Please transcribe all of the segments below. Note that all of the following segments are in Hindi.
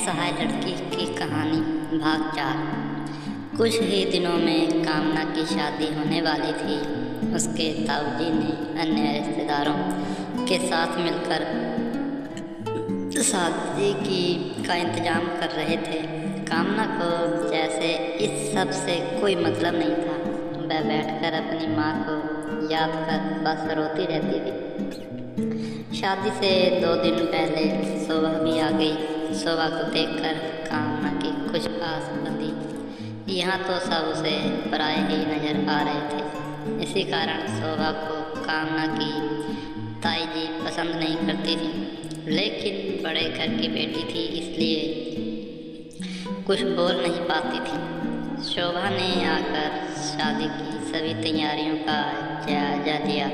असहाय लड़की की कहानी भाग 4। कुछ ही दिनों में कामना की शादी होने वाली थी। उसके ताऊजी ने अन्य रिश्तेदारों के साथ मिलकर शादी का इंतजाम कर रहे थे। कामना को जैसे इस सब से कोई मतलब नहीं था। वह बैठकर अपनी माँ को याद कर बस रोती रहती थी। शादी से 2 दिन पहले शोभा भी आ गई। शोभा को देखकर कामना की कुछ आस बंधी। यहाँ तो सब उसे पराए ही नजर आ रहे थे। इसी कारण शोभा को कामना की ताई जी पसंद नहीं करती थी, लेकिन बड़े घर की बेटी थी इसलिए कुछ बोल नहीं पाती थी। शोभा ने आकर शादी की सभी तैयारियों का जायजा लिया।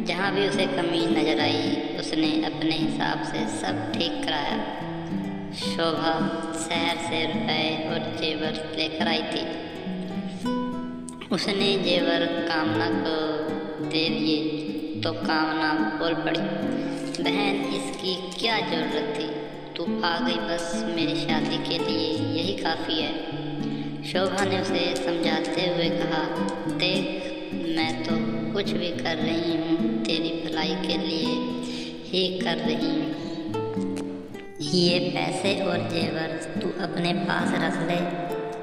जहाँ भी उसे कमी नजर आई उसने अपने हिसाब से सब ठीक कराया। शोभा शहर से रुपए और जेवर लेकर आई थी। उसने जेवर कामना को दे दिए तो कामना बोल पड़ी, बहन इसकी क्या जरूरत थी, तू आ गई बस मेरी शादी के लिए यही काफ़ी है। शोभा ने उसे समझाते हुए कहा, देख मैं तो कुछ भी कर रही हूँ तेरी भलाई के लिए ही कर रही हूँ। ये पैसे और जेवर तू अपने पास रख ले,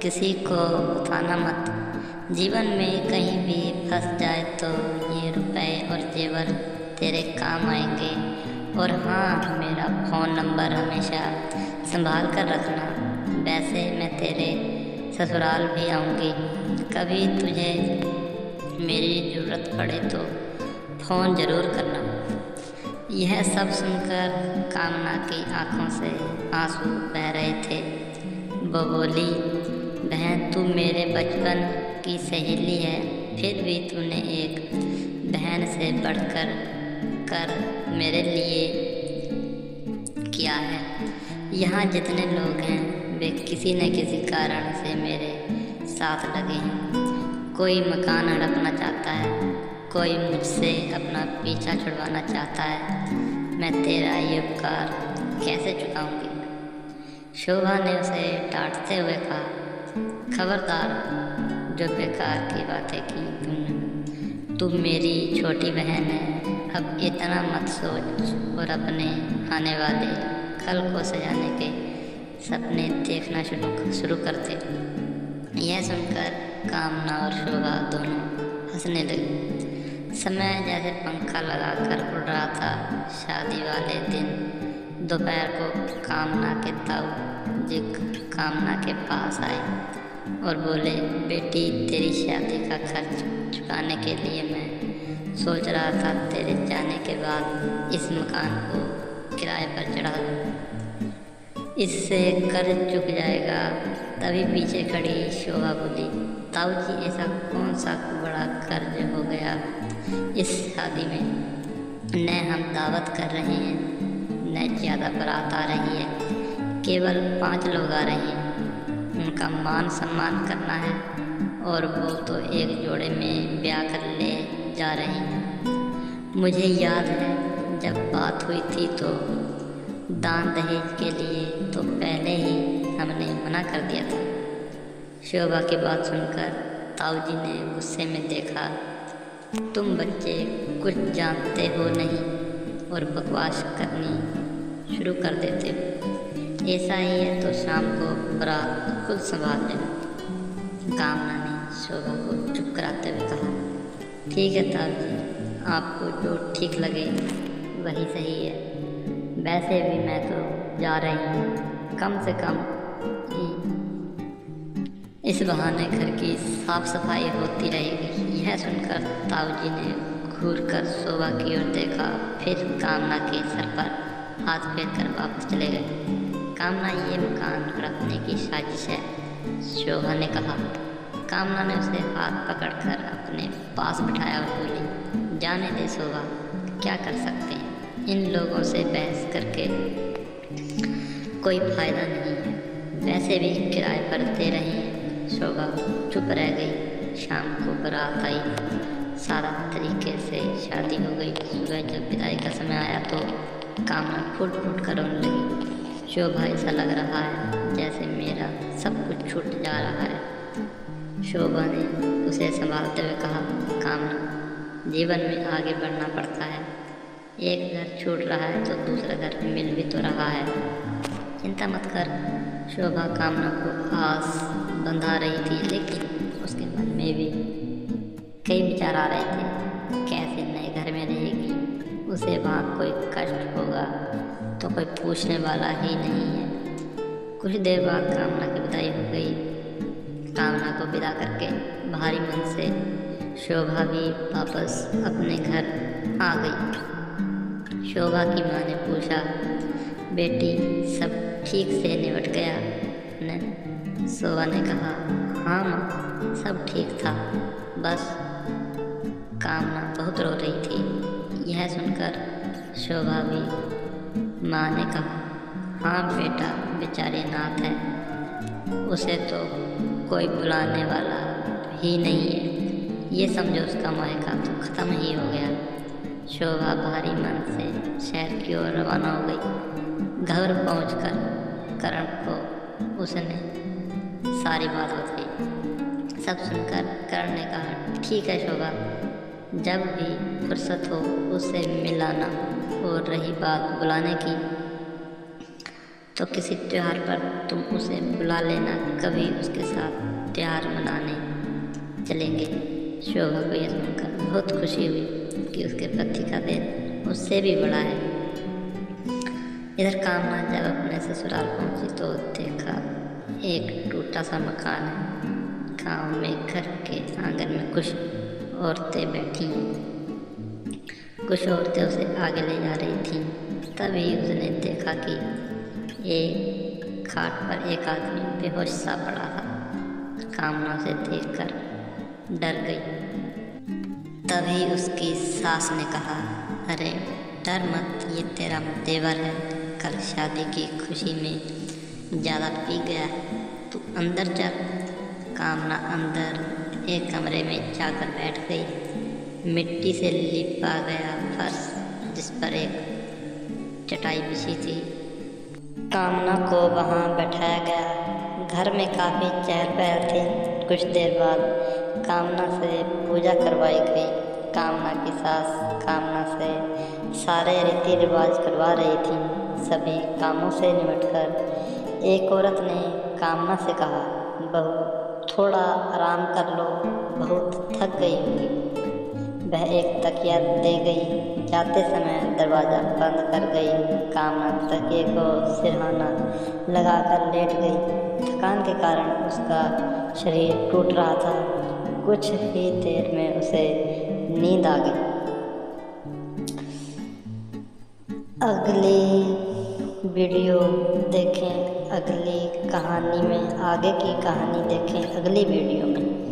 किसी को बताना मत। जीवन में कहीं भी फंस जाए तो ये रुपए और जेवर तेरे काम आएंगे। और हाँ, मेरा फ़ोन नंबर हमेशा संभाल कर रखना। वैसे मैं तेरे ससुराल भी आऊँगी, कभी तुझे मेरी ज़रूरत पड़े तो फ़ोन ज़रूर करना। यह सब सुनकर कामना की आंखों से आंसू बह रहे थे। वो बोली, बहन तू मेरे बचपन की सहेली है, फिर भी तूने एक बहन से बढ़कर कर मेरे लिए किया है। यहाँ जितने लोग हैं वे किसी न किसी कारण से मेरे साथ लगे हैं। कोई मकान हड़पना चाहता है, कोई मुझसे अपना पीछा छुड़वाना चाहता है। मैं तेरा ये उपकार कैसे चुकाऊंगी। शोभा ने उसे डांटते हुए कहा, खबरदार, जो बेकार की बातें की तुमने। तुम मेरी छोटी बहन है, अब इतना मत सोच और अपने आने वाले कल को सजाने के सपने देखना शुरू कर दे। यह सुनकर कामना और शोभा दोनों हंसने लगी। समय जैसे पंखा लगाकर उड़ रहा था। शादी वाले दिन दोपहर को कामना के ताऊ जी कामना के पास आए और बोले, बेटी तेरी शादी का खर्च चुकाने के लिए मैं सोच रहा था तेरे जाने के बाद इस मकान को किराए पर चढ़ा दूँ, इससे कर्ज चुक जाएगा। तभी पीछे खड़ी शोभा बोली, ताऊ जी ऐसा कौन सा बड़ा कर्ज हो गया इस शादी में। न हम दावत कर रहे हैं, न ज़्यादा बारात आ रही है, केवल 5 लोग आ रहे हैं। उनका मान सम्मान करना है और वो तो एक जोड़े में ब्याह कर ले जा रहे हैं। मुझे याद है जब बात हुई थी तो दान दहेज के लिए तो पहले ही हमने मना कर दिया था। शोभा की बात सुनकर ताऊजी ने गुस्से में देखा, तुम बच्चे कुछ जानते हो नहीं और बकवास करनी शुरू कर देते हो। ऐसा ही है तो शाम को बारात खुद संभाल लेना। कामना ने शोभा को चुप कराते हुए कहा, ठीक है ताऊजी, आपको जो ठीक लगे वही सही है। वैसे भी मैं तो जा रही हूँ, कम से कम इस बहाने घर की साफ सफाई होती रहेगी। यह सुनकर ताऊजी ने घूरकर शोभा की ओर देखा, फिर कामना के सर पर हाथ फेर कर वापस चले गए। कामना ये मकान हड़पने की साजिश है, शोभा ने कहा। कामना ने उसे हाथ पकड़कर अपने पास बिठाया और बोली, जाने दे शोभा, क्या कर सकते हैं, इन लोगों से बहस करके कोई फायदा नहीं है, वैसे भी किराए पर दे रहे हैं। शोभा चुप रह गई। शाम को बारात आई, सारा तरीके से शादी हो गई। सुबह जब विदाई का समय आया तो कामना फूट फूट कर रोने लगी। शोभा ऐसा लग रहा है जैसे मेरा सब कुछ छूट जा रहा है। शोभा ने उसे संभालते हुए कहा, कामना, जीवन में आगे बढ़ना पड़ता है। एक घर छूट रहा है तो दूसरा घर मिल भी तो रहा है। चिंता मत कर। शोभा कामना को आस बंधा रही थी, लेकिन उसके मन में भी कई विचार आ रहे थे। कैसे नए घर में रहेगी, उसे वहाँ कोई कष्ट होगा तो कोई पूछने वाला ही नहीं है। कुछ देर बाद कामना की विदाई हो गई। कामना को विदा करके भारी मन से शोभा भी वापस अपने घर आ गई। शोभा की माँ ने पूछा, बेटी सब ठीक से निपट गया न? शोभा ने कहा, हाँ माँ, सब ठीक था, बस कामना बहुत रो रही थी। यह सुनकर शोभा भी माँ ने कहा, हाँ बेटा, बेचारी नाथ है, उसे तो कोई बुलाने वाला ही नहीं है। ये समझो उसका मायका तो ख़त्म ही हो गया। शोभा भारी मन से शहर की ओर रवाना हो गई। घर पहुंचकर करण को उसने सारी बात बताई। सब सुनकर करण ने कहा, ठीक है शोभा, जब भी फुर्सत हो उससे मिलाना। और रही बात बुलाने की, तो किसी त्योहार पर तुम उसे बुला लेना, कभी उसके साथ त्योहार मनाने चलेंगे। शोभा को यह सुनकर बहुत खुशी हुई कि उसके पति का दिन उससे भी बड़ा है। इधर कामना जब अपने ससुराल पहुंची तो देखा एक टूटा सा मकान है। गाँव में घर के आंगन में कुछ औरतें बैठी हैं। कुछ औरतें उसे आगे ले जा रही थीं। तभी उसने देखा कि एक खाट पर एक आदमी बेहोश सा पड़ा था। कामना उसे देखकर डर गई। तभी उसकी सास ने कहा, अरे डर मत, ये तेरा देवर है, कल शादी की खुशी में ज़्यादा पी गया है, तू अंदर चल। कामना अंदर एक कमरे में जाकर बैठ गई। मिट्टी से लिपा गया फर्श, जिस पर एक चटाई बिछी थी। कामना को वहाँ बैठाया गया। घर में काफ़ी चहल पहल थी। कुछ देर बाद कामना से पूजा करवाई गई। कामना की सास कामना से सारे रीति रिवाज करवा रही थी। सभी कामों से निपटकर एक औरत ने कामना से कहा, बहू थोड़ा आराम कर लो, बहुत थक गई होगी। वह एक तकिया दे गई। जाते समय दरवाज़ा बंद कर गई। कामना तकिए को सिरहाना लगाकर लेट गई। थकान के कारण उसका शरीर टूट रहा था। कुछ ही देर में उसे नींद आ गई। अगली वीडियो देखें, अगली कहानी में आगे की कहानी देखें अगली वीडियो में।